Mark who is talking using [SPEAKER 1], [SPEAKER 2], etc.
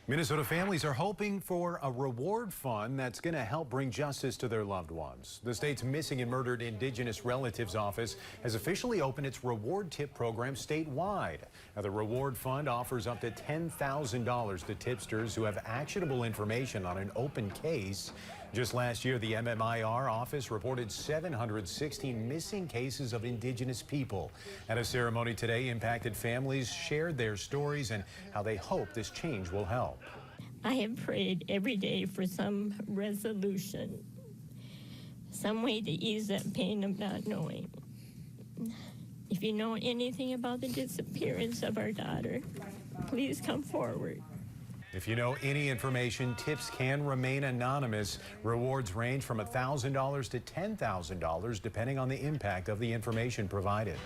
[SPEAKER 1] Minnesota families are hoping for a reward fund that's going to help bring justice to their loved ones. The state's Missing and Murdered Indigenous Relatives Office has officially opened its reward tip program statewide. Now, the reward fund offers up to $10,000 to tipsters who have actionable information on an open case. Just last year, the MMIR office reported 716 missing cases of Indigenous people. At a ceremony today, impacted families shared their stories and how they hope this change will help.
[SPEAKER 2] I have prayed every day for some resolution, some way to ease that pain of not knowing. If you know anything about the disappearance of our daughter, please come forward.
[SPEAKER 1] If you know any information, tips can remain anonymous. Rewards range from $1,000 to $10,000 depending on the impact of the information provided.